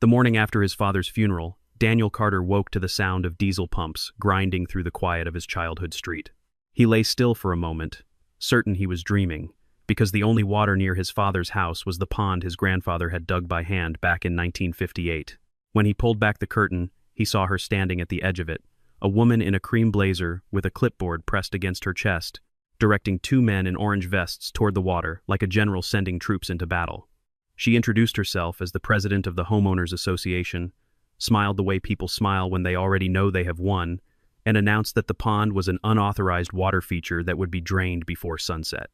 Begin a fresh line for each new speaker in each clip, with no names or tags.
The morning after his father's funeral, Daniel Carter woke to the sound of diesel pumps grinding through the quiet of his childhood street. He lay still for a moment, certain he was dreaming, because the only water near his father's house was the pond his grandfather had dug by hand back in 1958. When he pulled back the curtain, he saw her standing at the edge of it, a woman in a cream blazer with a clipboard pressed against her chest, directing two men in orange vests toward the water like a general sending troops into battle. She introduced herself as the president of the Homeowners Association, smiled the way people smile when they already know they have won, and announced that the pond was an unauthorized water feature that would be drained before sunset.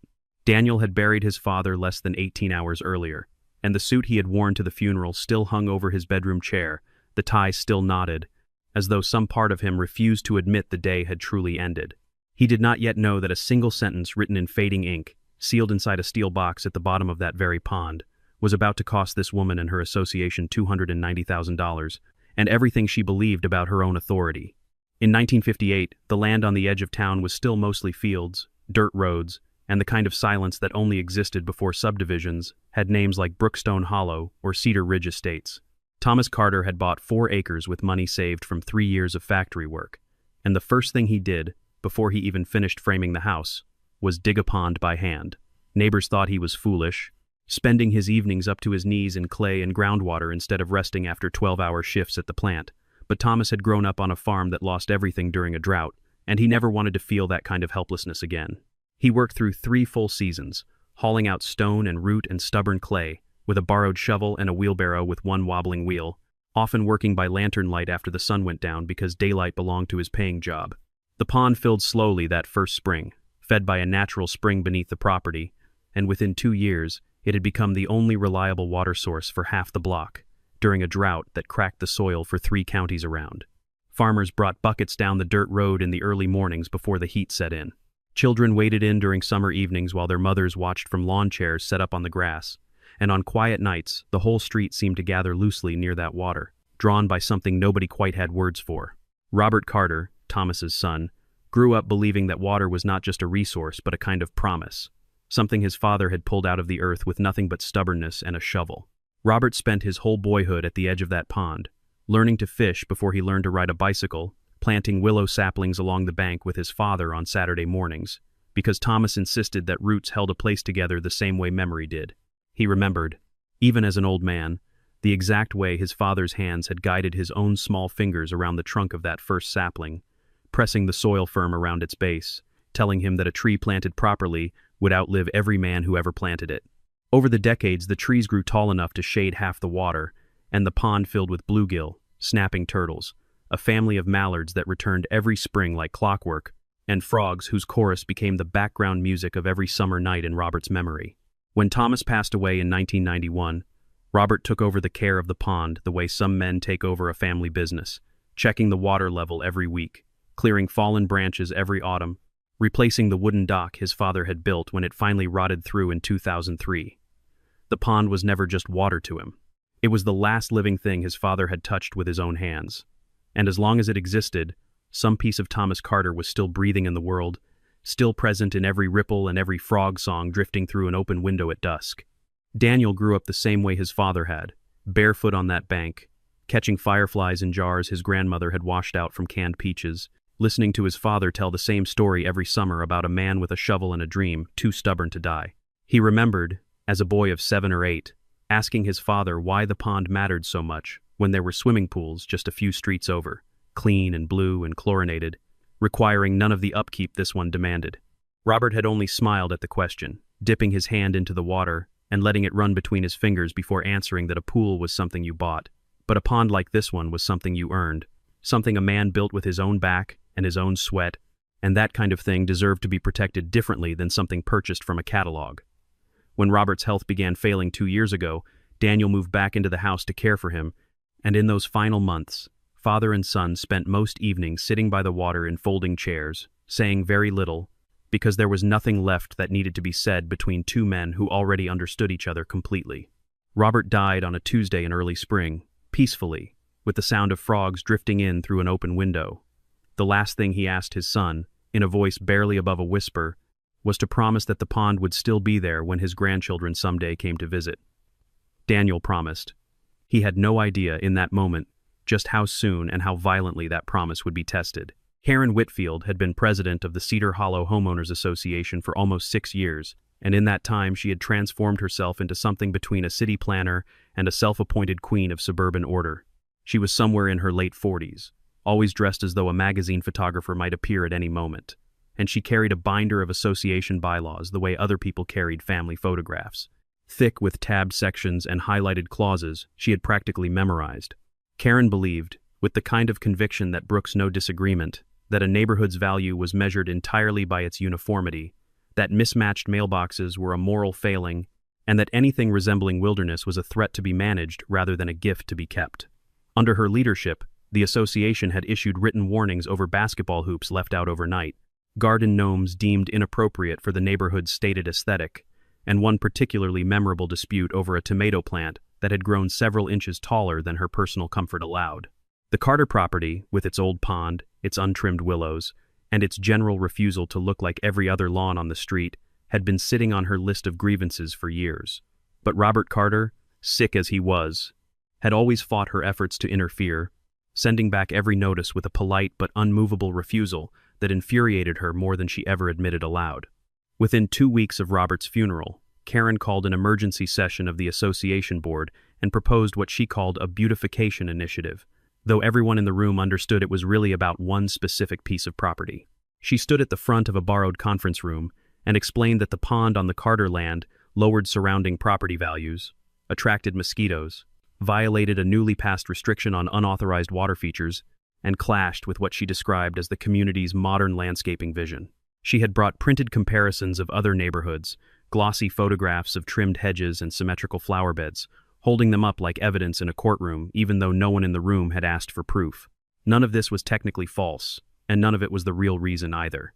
Daniel had buried his father less than 18 hours earlier, and the suit he had worn to the funeral still hung over his bedroom chair, the tie still knotted, as though some part of him refused to admit the day had truly ended. He did not yet know that a single sentence written in fading ink, sealed inside a steel box at the bottom of that very pond, was about to cost this woman and her association $290,000, and everything she believed about her own authority. In 1958, the land on the edge of town was still mostly fields, dirt roads, and the kind of silence that only existed before subdivisions had names like Brookstone Hollow or Cedar Ridge Estates. Thomas Carter had bought 4 acres with money saved from 3 years of factory work, and the first thing he did, before he even finished framing the house, was dig a pond by hand. Neighbors thought he was foolish, spending his evenings up to his knees in clay and groundwater instead of resting after 12-hour shifts at the plant. But Thomas had grown up on a farm that lost everything during a drought, and he never wanted to feel that kind of helplessness again. He worked through 3 full seasons, hauling out stone and root and stubborn clay, with a borrowed shovel and a wheelbarrow with one wobbling wheel, often working by lantern light after the sun went down because daylight belonged to his paying job. The pond filled slowly that first spring, fed by a natural spring beneath the property, and within 2 years, it had become the only reliable water source for half the block, during a drought that cracked the soil for 3 counties around. Farmers brought buckets down the dirt road in the early mornings before the heat set in. Children waded in during summer evenings while their mothers watched from lawn chairs set up on the grass, and on quiet nights, the whole street seemed to gather loosely near that water, drawn by something nobody quite had words for. Robert Carter, Thomas's son, grew up believing that water was not just a resource but a kind of promise, something his father had pulled out of the earth with nothing but stubbornness and a shovel. Robert spent his whole boyhood at the edge of that pond, learning to fish before he learned to ride a bicycle, planting willow saplings along the bank with his father on Saturday mornings, because Thomas insisted that roots held a place together the same way memory did. He remembered, even as an old man, the exact way his father's hands had guided his own small fingers around the trunk of that first sapling, pressing the soil firm around its base, telling him that a tree planted properly would outlive every man who ever planted it. Over the decades, the trees grew tall enough to shade half the water, and the pond filled with bluegill, snapping turtles, a family of mallards that returned every spring like clockwork, and frogs whose chorus became the background music of every summer night in Robert's memory. When Thomas passed away in 1991, Robert took over the care of the pond the way some men take over a family business, checking the water level every week, clearing fallen branches every autumn, replacing the wooden dock his father had built when it finally rotted through in 2003. The pond was never just water to him. It was the last living thing his father had touched with his own hands. And as long as it existed, some piece of Thomas Carter was still breathing in the world, still present in every ripple and every frog song drifting through an open window at dusk. Daniel grew up the same way his father had, barefoot on that bank, catching fireflies in jars his grandmother had washed out from canned peaches, listening to his father tell the same story every summer about a man with a shovel and a dream, too stubborn to die. He remembered, as a boy of 7 or 8, asking his father why the pond mattered so much when there were swimming pools just a few streets over, clean and blue and chlorinated, requiring none of the upkeep this one demanded. Robert had only smiled at the question, dipping his hand into the water and letting it run between his fingers before answering that a pool was something you bought, but a pond like this one was something you earned, something a man built with his own back and his own sweat, and that kind of thing deserved to be protected differently than something purchased from a catalog. When Robert's health began failing 2 years ago, Daniel moved back into the house to care for him, and in those final months, father and son spent most evenings sitting by the water in folding chairs, saying very little, because there was nothing left that needed to be said between 2 men who already understood each other completely. Robert died on a Tuesday in early spring, peacefully, with the sound of frogs drifting in through an open window. The last thing he asked his son, in a voice barely above a whisper, was to promise that the pond would still be there when his grandchildren someday came to visit. Daniel promised, He had no idea in that moment just how soon and how violently that promise would be tested. Karen Whitfield had been president of the Cedar Hollow Homeowners Association for almost 6 years, and in that time she had transformed herself into something between a city planner and a self-appointed queen of suburban order. She was somewhere in her late 40s, always dressed as though a magazine photographer might appear at any moment, and she carried a binder of association bylaws the way other people carried family photographs. Thick with tabbed sections and highlighted clauses she had practically memorized. Karen believed, with the kind of conviction that brooks no disagreement, that a neighborhood's value was measured entirely by its uniformity, that mismatched mailboxes were a moral failing, and that anything resembling wilderness was a threat to be managed rather than a gift to be kept. Under her leadership, the association had issued written warnings over basketball hoops left out overnight, garden gnomes deemed inappropriate for the neighborhood's stated aesthetic, and one particularly memorable dispute over a tomato plant that had grown several inches taller than her personal comfort allowed. The Carter property, with its old pond, its untrimmed willows, and its general refusal to look like every other lawn on the street, had been sitting on her list of grievances for years. But Robert Carter, sick as he was, had always fought her efforts to interfere, sending back every notice with a polite but unmovable refusal that infuriated her more than she ever admitted aloud. Within 2 weeks of Robert's funeral, Karen called an emergency session of the association board and proposed what she called a beautification initiative, though everyone in the room understood it was really about one specific piece of property. She stood at the front of a borrowed conference room and explained that the pond on the Carter land lowered surrounding property values, attracted mosquitoes, violated a newly passed restriction on unauthorized water features, and clashed with what she described as the community's modern landscaping vision. She had brought printed comparisons of other neighborhoods, glossy photographs of trimmed hedges and symmetrical flower beds, holding them up like evidence in a courtroom even though no one in the room had asked for proof. None of this was technically false, and none of it was the real reason either.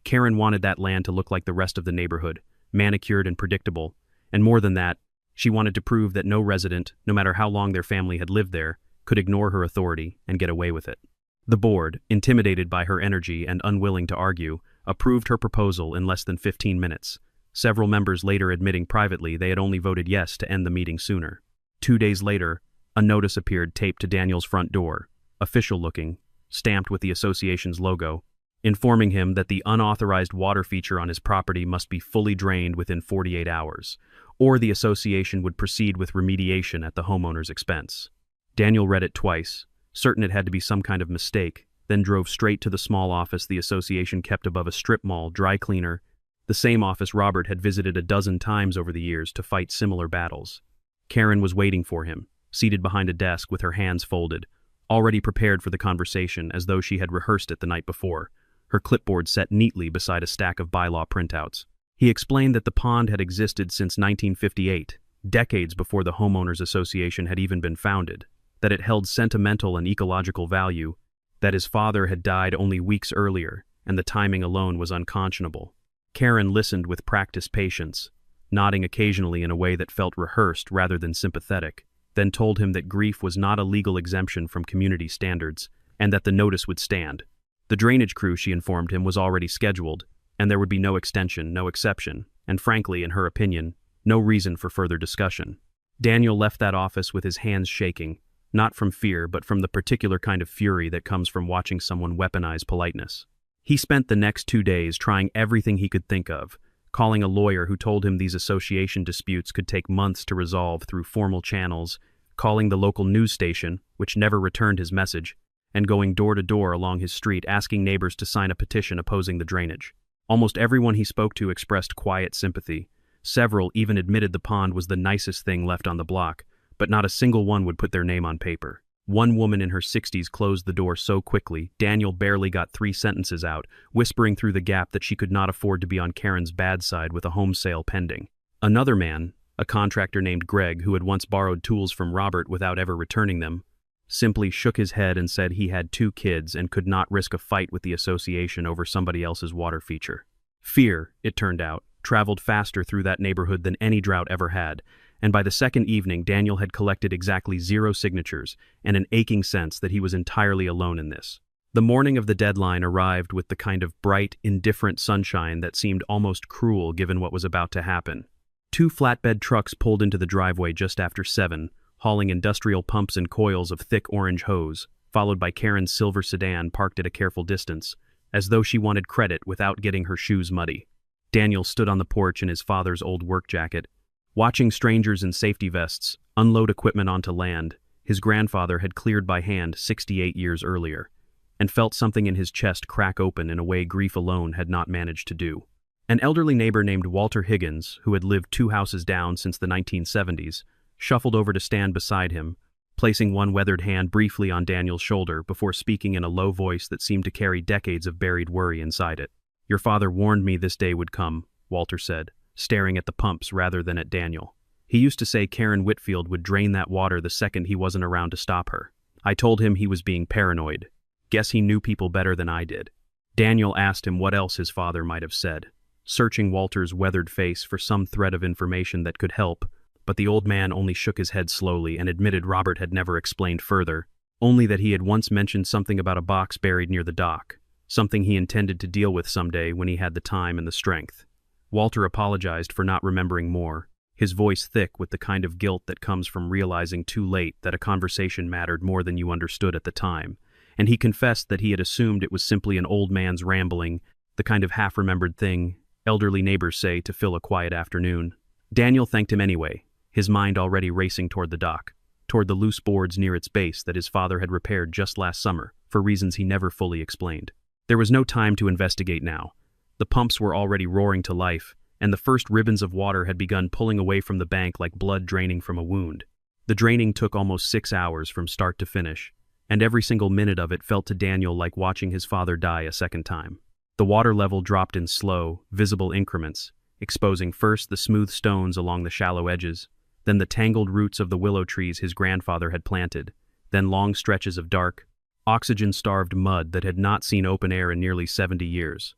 Karen wanted that land to look like the rest of the neighborhood, manicured and predictable, and more than that, she wanted to prove that no resident, no matter how long their family had lived there, could ignore her authority and get away with it. The board, intimidated by her energy and unwilling to argue, approved her proposal in less than 15 minutes, several members later admitting privately they had only voted yes to end the meeting sooner. 2 days later, a notice appeared taped to Daniel's front door, official-looking, stamped with the association's logo, informing him that the unauthorized water feature on his property must be fully drained within 48 hours, or the association would proceed with remediation at the homeowner's expense. Daniel read it twice, certain it had to be some kind of mistake, then drove straight to the small office the association kept above a strip mall dry cleaner, the same office Robert had visited a dozen times over the years to fight similar battles. Karen was waiting for him, seated behind a desk with her hands folded, already prepared for the conversation as though she had rehearsed it the night before, her clipboard set neatly beside a stack of bylaw printouts. He explained that the pond had existed since 1958, decades before the Homeowners Association had even been founded, that it held sentimental and ecological value, that his father had died only weeks earlier, and the timing alone was unconscionable. Karen listened with practiced patience, nodding occasionally in a way that felt rehearsed rather than sympathetic, then told him that grief was not a legal exemption from community standards, and that the notice would stand. The drainage crew, she informed him, was already scheduled, and there would be no extension, no exception, and frankly, in her opinion, no reason for further discussion. Daniel left that office with his hands shaking, not from fear, but from the particular kind of fury that comes from watching someone weaponize politeness. He spent the next 2 days trying everything he could think of, calling a lawyer who told him these association disputes could take months to resolve through formal channels, calling the local news station, which never returned his message, and going door to door along his street asking neighbors to sign a petition opposing the drainage. Almost everyone he spoke to expressed quiet sympathy. Several even admitted the pond was the nicest thing left on the block, but not a single one would put their name on paper. One woman in her 60s closed the door so quickly, Daniel barely got 3 sentences out, whispering through the gap that she could not afford to be on Karen's bad side with a home sale pending. Another man, a contractor named Greg who had once borrowed tools from Robert without ever returning them, simply shook his head and said he had 2 kids and could not risk a fight with the association over somebody else's water feature. Fear, it turned out, traveled faster through that neighborhood than any drought ever had, and by the second evening Daniel had collected exactly 0 signatures and an aching sense that he was entirely alone in this. The morning of the deadline arrived with the kind of bright, indifferent sunshine that seemed almost cruel given what was about to happen. 2 flatbed trucks pulled into the driveway just after 7, hauling industrial pumps and coils of thick orange hose, followed by Karen's silver sedan parked at a careful distance, as though she wanted credit without getting her shoes muddy. Daniel stood on the porch in his father's old work jacket, watching strangers in safety vests unload equipment onto land his grandfather had cleared by hand 68 years earlier, and felt something in his chest crack open in a way grief alone had not managed to do. An elderly neighbor named Walter Higgins, who had lived 2 houses down since the 1970s, shuffled over to stand beside him, placing one weathered hand briefly on Daniel's shoulder before speaking in a low voice that seemed to carry decades of buried worry inside it. "Your father warned me this day would come," Walter said, staring at the pumps rather than at Daniel. "He used to say Karen Whitfield would drain that water the second he wasn't around to stop her. I told him he was being paranoid. Guess he knew people better than I did." Daniel asked him what else his father might have said, searching Walter's weathered face for some thread of information that could help, but the old man only shook his head slowly and admitted Robert had never explained further, only that he had once mentioned something about a box buried near the dock, something he intended to deal with someday when he had the time and the strength. Walter apologized for not remembering more, his voice thick with the kind of guilt that comes from realizing too late that a conversation mattered more than you understood at the time, and he confessed that he had assumed it was simply an old man's rambling, the kind of half-remembered thing elderly neighbors say to fill a quiet afternoon. Daniel thanked him anyway, his mind already racing toward the dock, toward the loose boards near its base that his father had repaired just last summer, for reasons he never fully explained. There was no time to investigate now. The pumps were already roaring to life, and the first ribbons of water had begun pulling away from the bank like blood draining from a wound. The draining took almost 6 hours from start to finish, and every single minute of it felt to Daniel like watching his father die a second time. The water level dropped in slow, visible increments, exposing first the smooth stones along the shallow edges, then the tangled roots of the willow trees his grandfather had planted, then long stretches of dark, oxygen-starved mud that had not seen open air in nearly 70 years.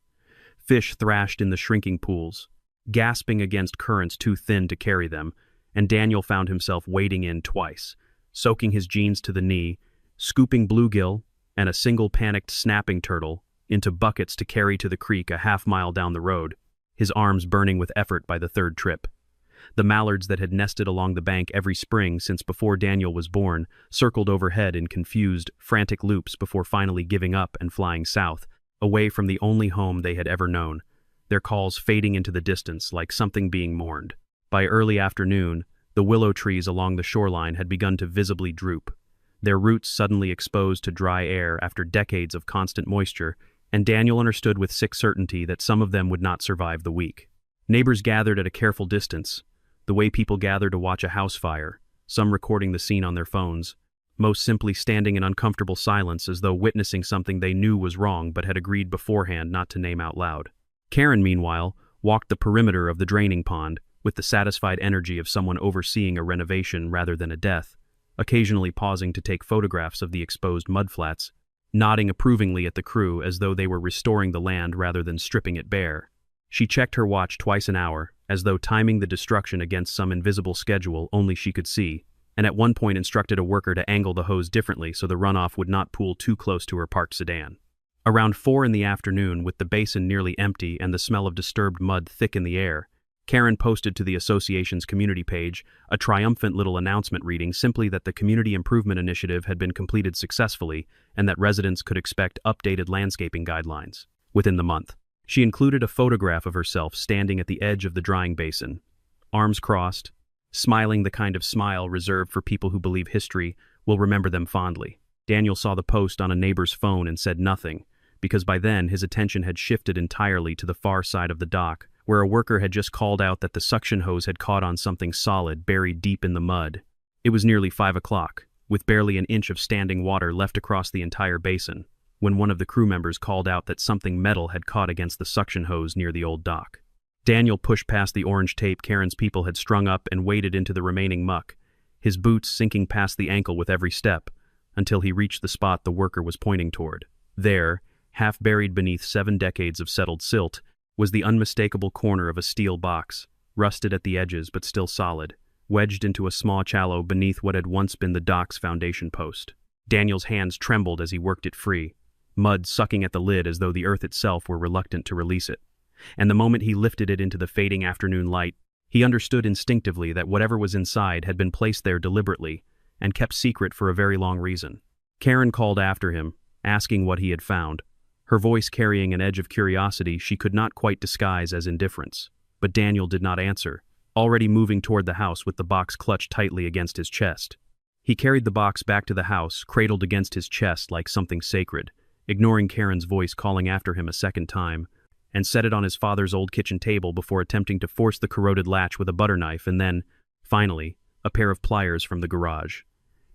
Fish thrashed in the shrinking pools, gasping against currents too thin to carry them, and Daniel found himself wading in twice, soaking his jeans to the knee, scooping bluegill and a single panicked snapping turtle into buckets to carry to the creek a half-mile down the road, his arms burning with effort by the third trip. The mallards that had nested along the bank every spring since before Daniel was born circled overhead in confused, frantic loops before finally giving up and flying south, away from the only home they had ever known, their calls fading into the distance like something being mourned. By early afternoon, the willow trees along the shoreline had begun to visibly droop, their roots suddenly exposed to dry air after decades of constant moisture, and Daniel understood with sick certainty that some of them would not survive the week. Neighbors gathered at a careful distance, the way people gather to watch a house fire, some recording the scene on their phones, most simply standing in uncomfortable silence as though witnessing something they knew was wrong but had agreed beforehand not to name out loud. Karen, meanwhile, walked the perimeter of the draining pond with the satisfied energy of someone overseeing a renovation rather than a death, occasionally pausing to take photographs of the exposed mudflats, nodding approvingly at the crew as though they were restoring the land rather than stripping it bare. She checked her watch twice an hour, as though timing the destruction against some invisible schedule only she could see, and at one point instructed a worker to angle the hose differently so the runoff would not pool too close to her parked sedan. Around 4 in the afternoon, with the basin nearly empty and the smell of disturbed mud thick in the air, Karen posted to the association's community page a triumphant little announcement reading simply that the Community Improvement Initiative had been completed successfully and that residents could expect updated landscaping guidelines within the month. She included a photograph of herself standing at the edge of the drying basin, arms crossed, smiling the kind of smile reserved for people who believe history will remember them fondly. Daniel saw the post on a neighbor's phone and said nothing, because by then his attention had shifted entirely to the far side of the dock, where a worker had just called out that the suction hose had caught on something solid buried deep in the mud. It was nearly 5 o'clock, with barely an inch of standing water left across the entire basin, when one of the crew members called out that something metal had caught against the suction hose near the old dock. Daniel pushed past the orange tape Karen's people had strung up and waded into the remaining muck, his boots sinking past the ankle with every step, until he reached the spot the worker was pointing toward. There, half buried beneath 7 decades of settled silt, was the unmistakable corner of a steel box, rusted at the edges but still solid, wedged into a small shallow beneath what had once been the dock's foundation post. Daniel's hands trembled as he worked it free, mud sucking at the lid as though the earth itself were reluctant to release it. And the moment he lifted it into the fading afternoon light, he understood instinctively that whatever was inside had been placed there deliberately, and kept secret for a very long reason. Karen called after him, asking what he had found, her voice carrying an edge of curiosity she could not quite disguise as indifference. But Daniel did not answer, already moving toward the house with the box clutched tightly against his chest. He carried the box back to the house, cradled against his chest like something sacred, ignoring Karen's voice calling after him a second time, and set it on his father's old kitchen table before attempting to force the corroded latch with a butter knife and then, finally, a pair of pliers from the garage.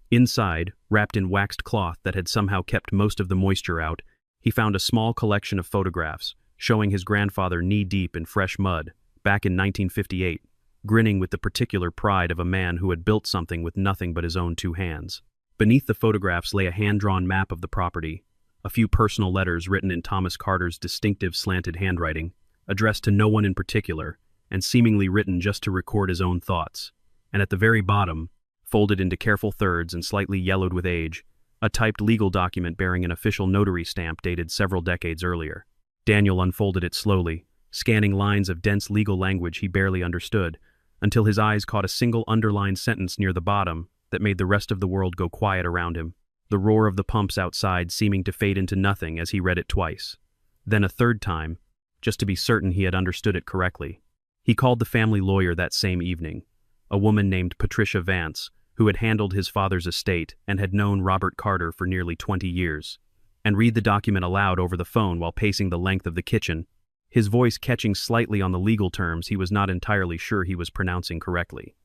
Inside, wrapped in waxed cloth that had somehow kept most of the moisture out, he found a small collection of photographs showing his grandfather knee-deep in fresh mud, back in 1958, grinning with the particular pride of a man who had built something with nothing but his own 2 hands. Beneath the photographs lay a hand-drawn map of the property, a few personal letters written in Thomas Carter's distinctive slanted handwriting, addressed to no one in particular, and seemingly written just to record his own thoughts. And at the very bottom, folded into careful thirds and slightly yellowed with age, a typed legal document bearing an official notary stamp dated several decades earlier. Daniel unfolded it slowly, scanning lines of dense legal language he barely understood, until his eyes caught a single underlined sentence near the bottom that made the rest of the world go quiet around him, the roar of the pumps outside seeming to fade into nothing as he read it twice. Then a third time, just to be certain he had understood it correctly. He called the family lawyer that same evening, a woman named Patricia Vance, who had handled his father's estate and had known Robert Carter for nearly 20 years, and read the document aloud over the phone while pacing the length of the kitchen, his voice catching slightly on the legal terms he was not entirely sure he was pronouncing correctly.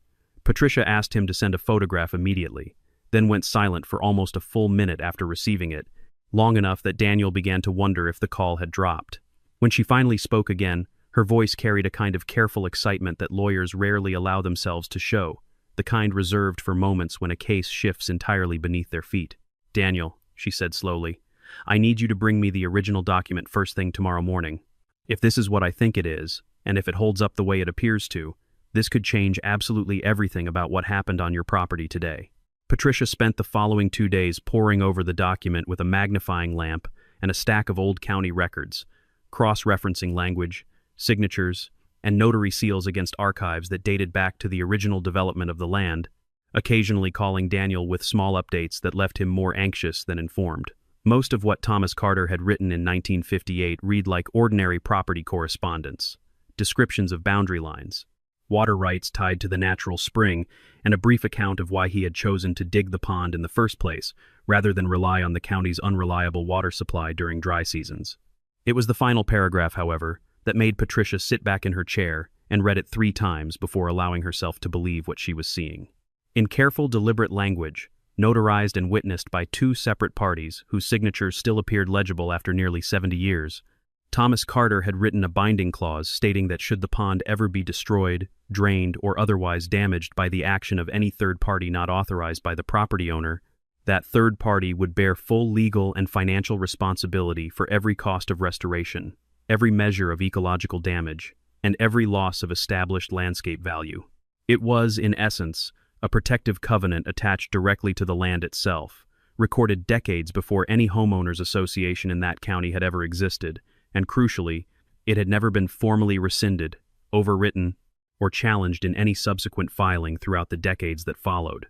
Patricia asked him to send a photograph immediately, then went silent for almost a full minute after receiving it, long enough that Daniel began to wonder if the call had dropped. When she finally spoke again, her voice carried a kind of careful excitement that lawyers rarely allow themselves to show, the kind reserved for moments when a case shifts entirely beneath their feet. "Daniel," she said slowly, "I need you to bring me the original document first thing tomorrow morning. If this is what I think it is, and if it holds up the way it appears to, this could change absolutely everything about what happened on your property today." Patricia spent the following 2 days poring over the document with a magnifying lamp and a stack of old county records, cross-referencing language, signatures, and notary seals against archives that dated back to the original development of the land, occasionally calling Daniel with small updates that left him more anxious than informed. Most of what Thomas Carter had written in 1958 read like ordinary property correspondence, descriptions of boundary lines, water rights tied to the natural spring, and a brief account of why he had chosen to dig the pond in the first place, rather than rely on the county's unreliable water supply during dry seasons. It was the final paragraph, however, that made Patricia sit back in her chair and read it 3 times before allowing herself to believe what she was seeing. In careful, deliberate language, notarized and witnessed by 2 separate parties whose signatures still appeared legible after nearly 70 years, Thomas Carter had written a binding clause stating that should the pond ever be destroyed, drained, or otherwise damaged by the action of any third party not authorized by the property owner, that third party would bear full legal and financial responsibility for every cost of restoration, every measure of ecological damage, and every loss of established landscape value. It was, in essence, a protective covenant attached directly to the land itself, recorded decades before any homeowners association in that county had ever existed, and crucially, it had never been formally rescinded, overwritten, or challenged in any subsequent filing throughout the decades that followed.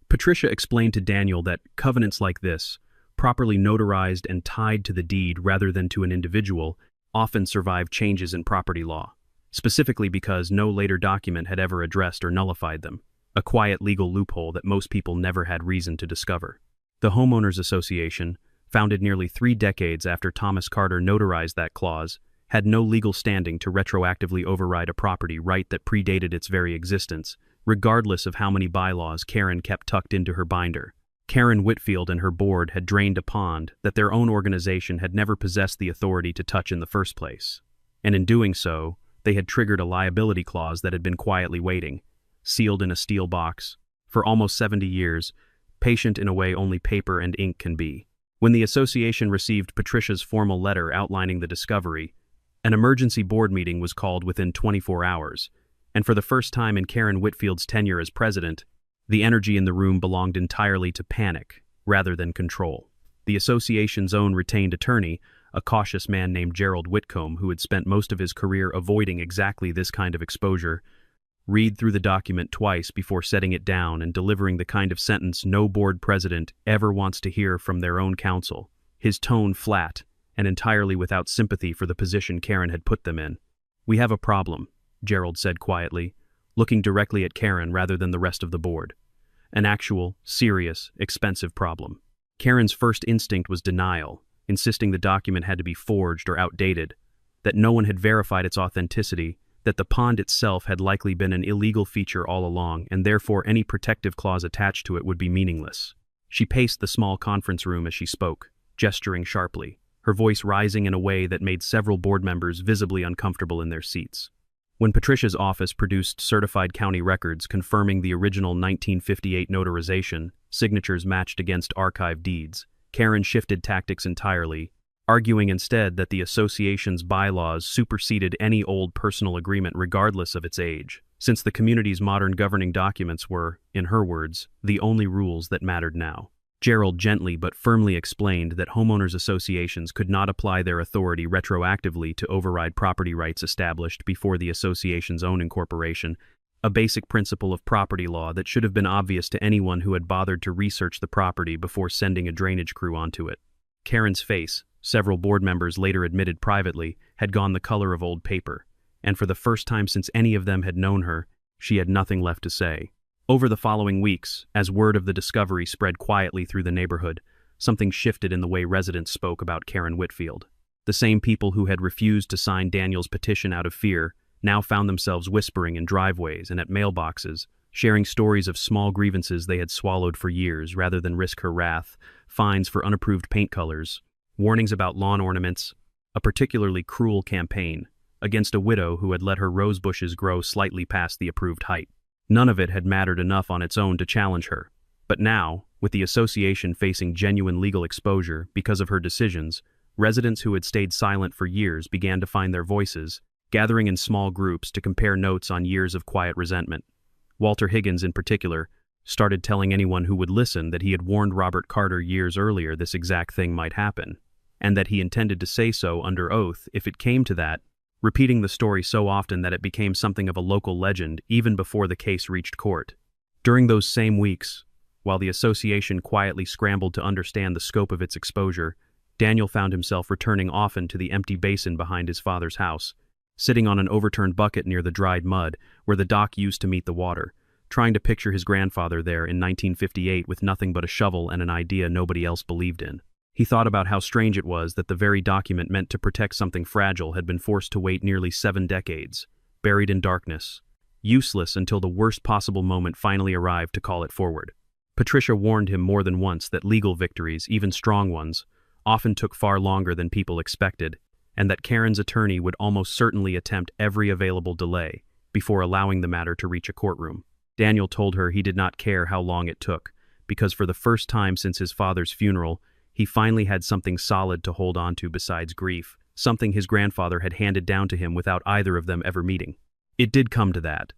Patricia explained to Daniel that covenants like this, properly notarized and tied to the deed rather than to an individual, often survive changes in property law, specifically because no later document had ever addressed or nullified them, a quiet legal loophole that most people never had reason to discover. The Homeowners Association, founded nearly 3 decades after Thomas Carter notarized that clause, had no legal standing to retroactively override a property right that predated its very existence, regardless of how many bylaws Karen kept tucked into her binder. Karen Whitfield and her board had drained a pond that their own organization had never possessed the authority to touch in the first place. And in doing so, they had triggered a liability clause that had been quietly waiting, sealed in a steel box, for almost 70 years, patient in a way only paper and ink can be. When the association received Patricia's formal letter outlining the discovery, an emergency board meeting was called within 24 hours, and for the first time in Karen Whitfield's tenure as president, the energy in the room belonged entirely to panic rather than control. The association's own retained attorney, a cautious man named Gerald Whitcomb who had spent most of his career avoiding exactly this kind of exposure, read through the document twice before setting it down and delivering the kind of sentence no board president ever wants to hear from their own counsel, his tone flat and entirely without sympathy for the position Karen had put them in. "We have a problem," Gerald said quietly, looking directly at Karen rather than the rest of the board. "An actual, serious, expensive problem." Karen's first instinct was denial, insisting the document had to be forged or outdated, that no one had verified its authenticity, that the pond itself had likely been an illegal feature all along, and therefore any protective clause attached to it would be meaningless. She paced the small conference room as she spoke, gesturing sharply, her voice rising in a way that made several board members visibly uncomfortable in their seats. When Patricia's office produced certified county records confirming the original 1958 notarization, signatures matched against archive deeds, Karen shifted tactics entirely, arguing instead that the association's bylaws superseded any old personal agreement regardless of its age, since the community's modern governing documents were, in her words, the only rules that mattered now. Gerald gently but firmly explained that homeowners associations could not apply their authority retroactively to override property rights established before the association's own incorporation, a basic principle of property law that should have been obvious to anyone who had bothered to research the property before sending a drainage crew onto it. Karen's face, several board members later admitted privately, had gone the color of old paper, and for the first time since any of them had known her, she had nothing left to say. Over the following weeks, as word of the discovery spread quietly through the neighborhood, something shifted in the way residents spoke about Karen Whitfield. The same people who had refused to sign Daniel's petition out of fear now found themselves whispering in driveways and at mailboxes, sharing stories of small grievances they had swallowed for years rather than risk her wrath, fines for unapproved paint colors, warnings about lawn ornaments, a particularly cruel campaign against a widow who had let her rose bushes grow slightly past the approved height. None of it had mattered enough on its own to challenge her, but now, with the association facing genuine legal exposure because of her decisions, residents who had stayed silent for years began to find their voices, gathering in small groups to compare notes on years of quiet resentment. Walter Higgins, in particular, started telling anyone who would listen that he had warned Robert Carter years earlier this exact thing might happen, and that he intended to say so under oath if it came to that, repeating the story so often that it became something of a local legend even before the case reached court. During those same weeks, while the association quietly scrambled to understand the scope of its exposure, Daniel found himself returning often to the empty basin behind his father's house, sitting on an overturned bucket near the dried mud where the dock used to meet the water, trying to picture his grandfather there in 1958 with nothing but a shovel and an idea nobody else believed in. He thought about how strange it was that the very document meant to protect something fragile had been forced to wait nearly 7 decades, buried in darkness, useless until the worst possible moment finally arrived to call it forward. Patricia warned him more than once that legal victories, even strong ones, often took far longer than people expected, and that Karen's attorney would almost certainly attempt every available delay before allowing the matter to reach a courtroom. Daniel told her he did not care how long it took, because for the first time since his father's funeral, he finally had something solid to hold on to besides grief, something his grandfather had handed down to him without either of them ever meeting. It did come to that.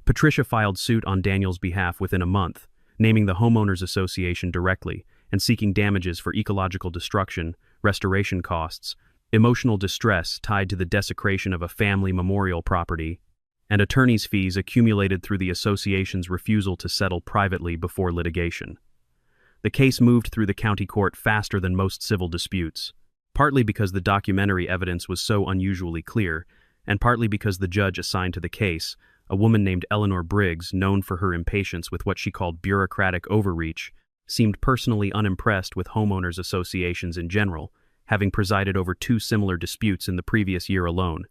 Patricia filed suit on Daniel's behalf within a month, naming the Homeowners Association directly and seeking damages for ecological destruction, restoration costs, emotional distress tied to the desecration of a family memorial property, and attorney's fees accumulated through the association's refusal to settle privately before litigation. The case moved through the county court faster than most civil disputes, partly because the documentary evidence was so unusually clear, and partly because the judge assigned to the case, a woman named Eleanor Briggs, known for her impatience with what she called bureaucratic overreach, seemed personally unimpressed with homeowners associations in general, having presided over 2 similar disputes in the previous year alone.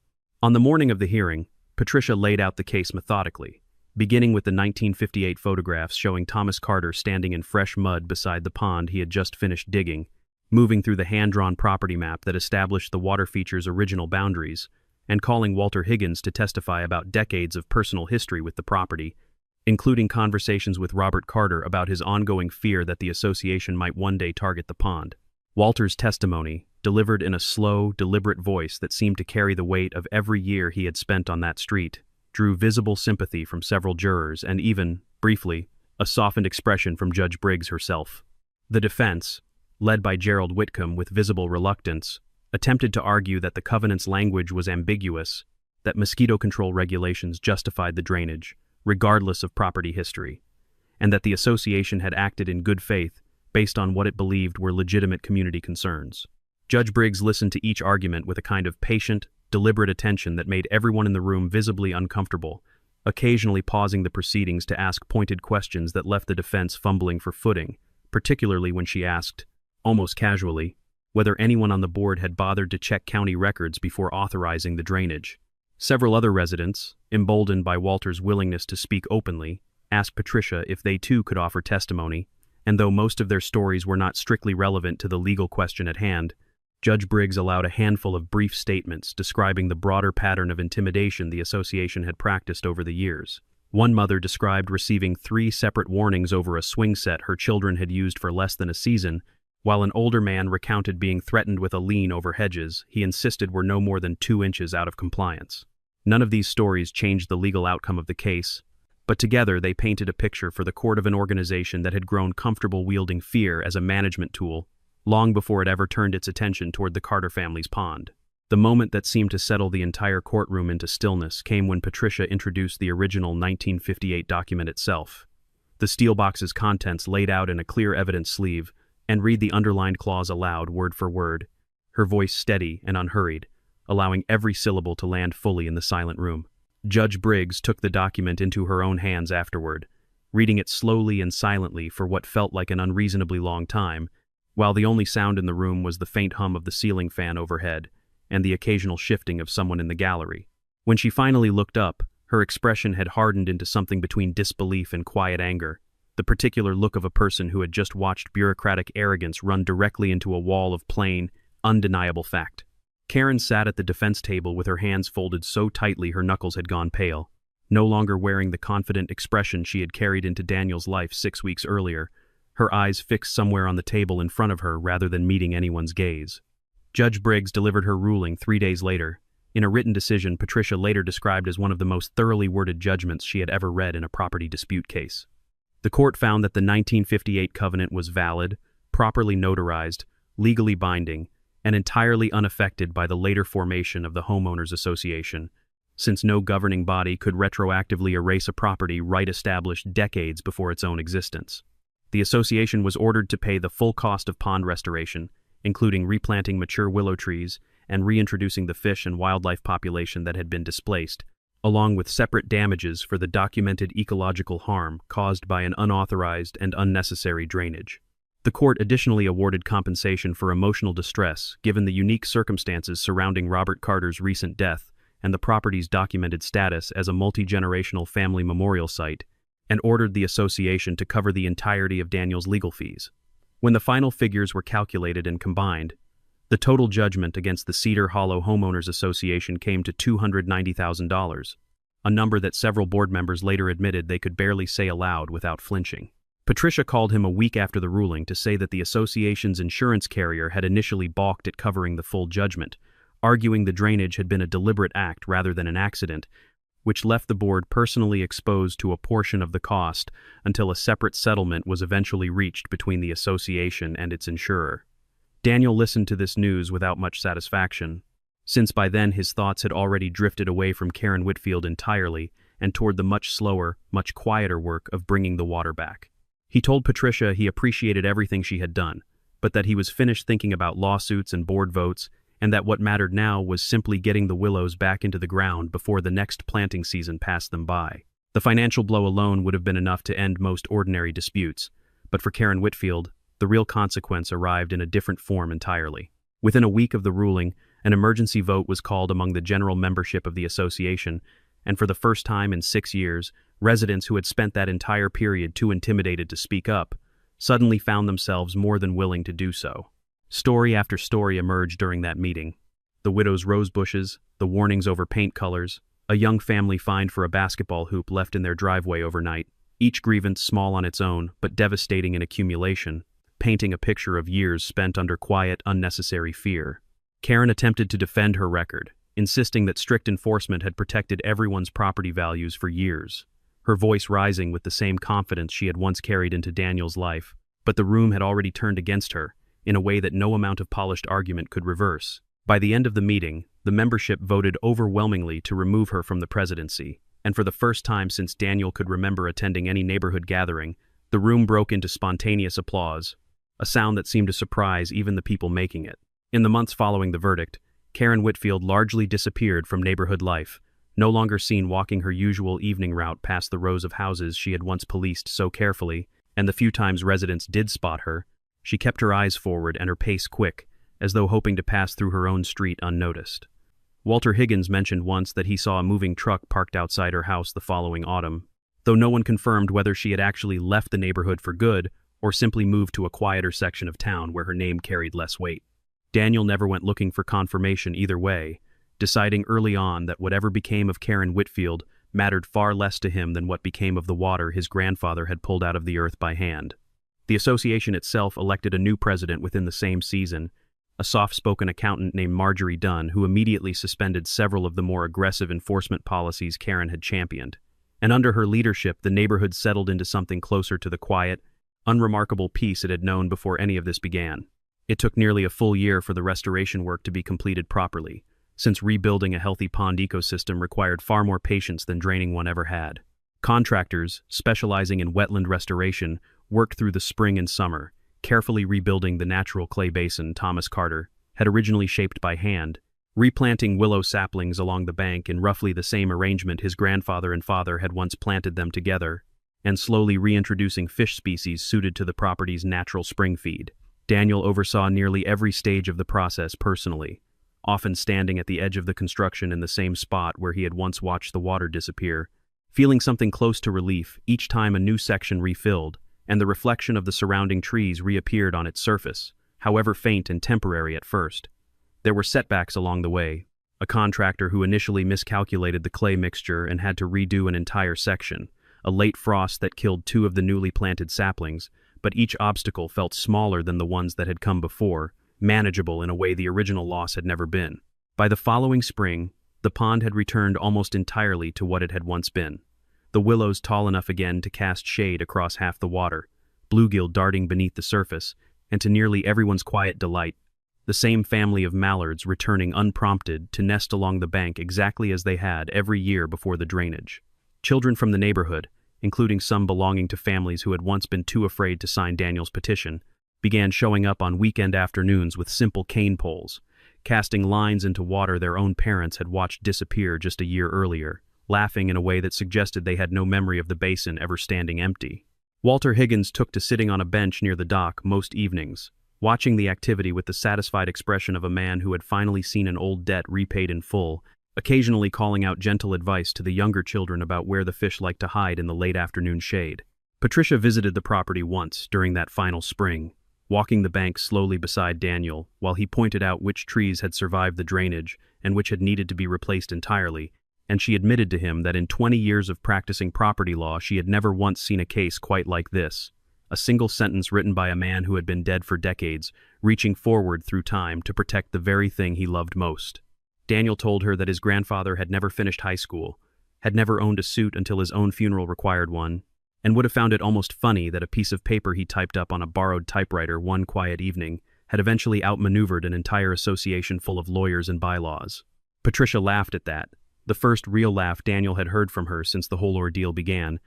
On the morning of the hearing, Patricia laid out the case methodically, beginning with the 1958 photographs showing Thomas Carter standing in fresh mud beside the pond he had just finished digging, moving through the hand-drawn property map that established the water feature's original boundaries, and calling Walter Higgins to testify about decades of personal history with the property, including conversations with Robert Carter about his ongoing fear that the association might one day target the pond. Walter's testimony, delivered in a slow, deliberate voice that seemed to carry the weight of every year he had spent on that street, drew visible sympathy from several jurors and even, briefly, a softened expression from Judge Briggs herself. The defense, led by Gerald Whitcomb with visible reluctance, attempted to argue that the covenant's language was ambiguous, that mosquito control regulations justified the drainage, regardless of property history, and that the association had acted in good faith based on what it believed were legitimate community concerns. Judge Briggs listened to each argument with a kind of patient, deliberate attention that made everyone in the room visibly uncomfortable, occasionally pausing the proceedings to ask pointed questions that left the defense fumbling for footing, particularly when she asked, almost casually, whether anyone on the board had bothered to check county records before authorizing the drainage. Several other residents, emboldened by Walter's willingness to speak openly, asked Patricia if they too could offer testimony, and though most of their stories were not strictly relevant to the legal question at hand, Judge Briggs allowed a handful of brief statements describing the broader pattern of intimidation the association had practiced over the years. One mother described receiving 3 separate warnings over a swing set her children had used for less than a season, while an older man recounted being threatened with a lien over hedges he insisted were no more than 2 inches out of compliance. None of these stories changed the legal outcome of the case, but together they painted a picture for the court of an organization that had grown comfortable wielding fear as a management tool long before it ever turned its attention toward the Carter family's pond. The moment that seemed to settle the entire courtroom into stillness came when Patricia introduced the original 1958 document itself. The steel box's contents laid out in a clear evidence sleeve, and read the underlined clause aloud word for word, her voice steady and unhurried, allowing every syllable to land fully in the silent room. Judge Briggs took the document into her own hands afterward, reading it slowly and silently for what felt like an unreasonably long time, while the only sound in the room was the faint hum of the ceiling fan overhead and the occasional shifting of someone in the gallery. When she finally looked up, her expression had hardened into something between disbelief and quiet anger, the particular look of a person who had just watched bureaucratic arrogance run directly into a wall of plain, undeniable fact. Karen sat at the defense table with her hands folded so tightly her knuckles had gone pale, no longer wearing the confident expression she had carried into Daniel's life 6 weeks earlier, her eyes fixed somewhere on the table in front of her rather than meeting anyone's gaze. Judge Briggs delivered her ruling 3 days later, in a written decision Patricia later described as one of the most thoroughly worded judgments she had ever read in a property dispute case. The court found that the 1958 covenant was valid, properly notarized, legally binding, and entirely unaffected by the later formation of the Homeowners Association, since no governing body could retroactively erase a property right established decades before its own existence. The association was ordered to pay the full cost of pond restoration, including replanting mature willow trees and reintroducing the fish and wildlife population that had been displaced, along with separate damages for the documented ecological harm caused by an unauthorized and unnecessary drainage. The court additionally awarded compensation for emotional distress given the unique circumstances surrounding Robert Carter's recent death and the property's documented status as a multi-generational family memorial site, and ordered the association to cover the entirety of Daniel's legal fees. When the final figures were calculated and combined, the total judgment against the Cedar Hollow Homeowners Association came to $290,000, a number that several board members later admitted they could barely say aloud without flinching. Patricia called him a week after the ruling to say that the association's insurance carrier had initially balked at covering the full judgment, arguing the drainage had been a deliberate act rather than an accident, which left the board personally exposed to a portion of the cost until a separate settlement was eventually reached between the association and its insurer. Daniel listened to this news without much satisfaction, since by then his thoughts had already drifted away from Karen Whitfield entirely and toward the much slower, much quieter work of bringing the water back. He told Patricia he appreciated everything she had done, but that he was finished thinking about lawsuits and board votes, and that what mattered now was simply getting the willows back into the ground before the next planting season passed them by. The financial blow alone would have been enough to end most ordinary disputes, but for Karen Whitfield, the real consequence arrived in a different form entirely. Within a week of the ruling, an emergency vote was called among the general membership of the association, and for the first time in 6 years, residents who had spent that entire period too intimidated to speak up suddenly found themselves more than willing to do so. Story after story emerged during that meeting. The widow's rose bushes, the warnings over paint colors, a young family fined for a basketball hoop left in their driveway overnight, each grievance small on its own but devastating in accumulation, painting a picture of years spent under quiet, unnecessary fear. Karen attempted to defend her record, insisting that strict enforcement had protected everyone's property values for years, her voice rising with the same confidence she had once carried into Daniel's life, but the room had already turned against her, in a way that no amount of polished argument could reverse. By the end of the meeting, the membership voted overwhelmingly to remove her from the presidency, and for the first time since Daniel could remember attending any neighborhood gathering, the room broke into spontaneous applause, a sound that seemed to surprise even the people making it. In the months following the verdict, Karen Whitfield largely disappeared from neighborhood life, no longer seen walking her usual evening route past the rows of houses she had once policed so carefully, and the few times residents did spot her, she kept her eyes forward and her pace quick, as though hoping to pass through her own street unnoticed. Walter Higgins mentioned once that he saw a moving truck parked outside her house the following autumn, though no one confirmed whether she had actually left the neighborhood for good or simply moved to a quieter section of town where her name carried less weight. Daniel never went looking for confirmation either way, deciding early on that whatever became of Karen Whitfield mattered far less to him than what became of the water his grandfather had pulled out of the earth by hand. The association itself elected a new president within the same season, a soft-spoken accountant named Marjorie Dunn, who immediately suspended several of the more aggressive enforcement policies Karen had championed. And under her leadership, the neighborhood settled into something closer to the quiet, unremarkable peace it had known before any of this began. It took nearly a full year for the restoration work to be completed properly, since rebuilding a healthy pond ecosystem required far more patience than draining one ever had. Contractors, specializing in wetland restoration, worked through the spring and summer, carefully rebuilding the natural clay basin Thomas Carter had originally shaped by hand, replanting willow saplings along the bank in roughly the same arrangement his grandfather and father had once planted them together, and slowly reintroducing fish species suited to the property's natural spring feed. Daniel oversaw nearly every stage of the process personally, often standing at the edge of the construction in the same spot where he had once watched the water disappear, feeling something close to relief each time a new section refilled, and the reflection of the surrounding trees reappeared on its surface, however faint and temporary at first. There were setbacks along the way, a contractor who initially miscalculated the clay mixture and had to redo an entire section, a late frost that killed 2 of the newly planted saplings, but each obstacle felt smaller than the ones that had come before, manageable in a way the original loss had never been. By the following spring, the pond had returned almost entirely to what it had once been. The willows tall enough again to cast shade across half the water, bluegill darting beneath the surface, and to nearly everyone's quiet delight, the same family of mallards returning unprompted to nest along the bank exactly as they had every year before the drainage. Children from the neighborhood, including some belonging to families who had once been too afraid to sign Daniel's petition, began showing up on weekend afternoons with simple cane poles, casting lines into water their own parents had watched disappear just a year earlier, laughing in a way that suggested they had no memory of the basin ever standing empty. Walter Higgins took to sitting on a bench near the dock most evenings, watching the activity with the satisfied expression of a man who had finally seen an old debt repaid in full, occasionally calling out gentle advice to the younger children about where the fish liked to hide in the late afternoon shade. Patricia visited the property once during that final spring, walking the bank slowly beside Daniel while he pointed out which trees had survived the drainage and which had needed to be replaced entirely, and she admitted to him that in 20 years of practicing property law she had never once seen a case quite like this, a single sentence written by a man who had been dead for decades, reaching forward through time to protect the very thing he loved most. Daniel told her that his grandfather had never finished high school, had never owned a suit until his own funeral required one, and would have found it almost funny that a piece of paper he typed up on a borrowed typewriter one quiet evening had eventually outmaneuvered an entire association full of lawyers and bylaws. Patricia laughed at that, the first real laugh Daniel had heard from her since the whole ordeal began,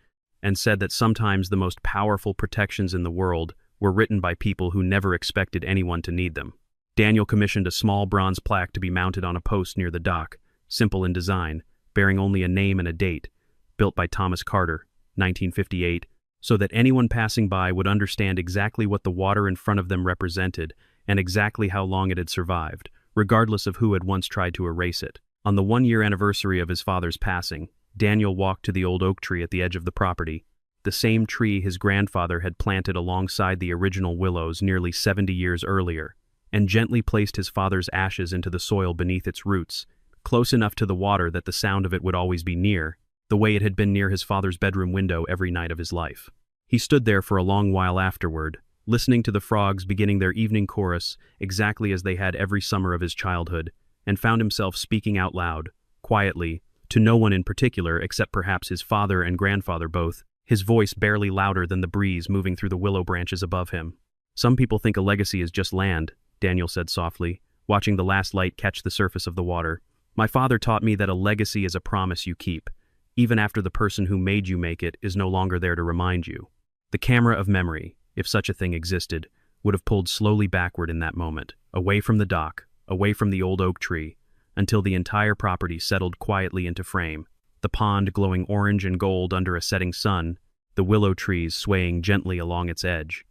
and said that sometimes the most powerful protections in the world were written by people who never expected anyone to need them. Daniel commissioned a small bronze plaque to be mounted on a post near the dock, simple in design, bearing only a name and a date, built by Thomas Carter, 1958, so that anyone passing by would understand exactly what the water in front of them represented and exactly how long it had survived, regardless of who had once tried to erase it. On the 1-year anniversary of his father's passing, Daniel walked to the old oak tree at the edge of the property, the same tree his grandfather had planted alongside the original willows nearly 70 years earlier, and gently placed his father's ashes into the soil beneath its roots, close enough to the water that the sound of it would always be near, the way it had been near his father's bedroom window every night of his life. He stood there for a long while afterward, listening to the frogs beginning their evening chorus exactly as they had every summer of his childhood, and found himself speaking out loud, quietly, to no one in particular except perhaps his father and grandfather both, his voice barely louder than the breeze moving through the willow branches above him. "Some people think a legacy is just land," Daniel said softly, watching the last light catch the surface of the water. My father taught me that a legacy is a promise you keep, even after the person who made you make it is no longer there to remind you. The camera of memory, if such a thing existed, would have pulled slowly backward in that moment, away from the dock, away from the old oak tree, until the entire property settled quietly into frame, the pond glowing orange and gold under a setting sun, the willow trees swaying gently along its edge,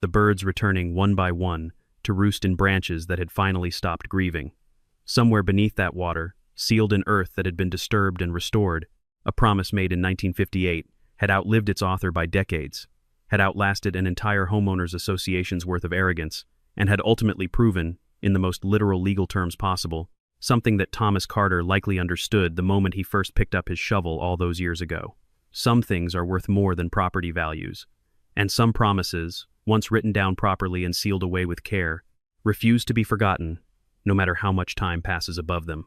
the birds returning one by one to roost in branches that had finally stopped grieving. Somewhere beneath that water, sealed in earth that had been disturbed and restored, a promise made in 1958 had outlived its author by decades, had outlasted an entire homeowners association's worth of arrogance, and had ultimately proven, in the most literal legal terms possible, something that Thomas Carter likely understood the moment he first picked up his shovel all those years ago. Some things are worth more than property values, and some promises, once written down properly and sealed away with care, refuse to be forgotten, no matter how much time passes above them.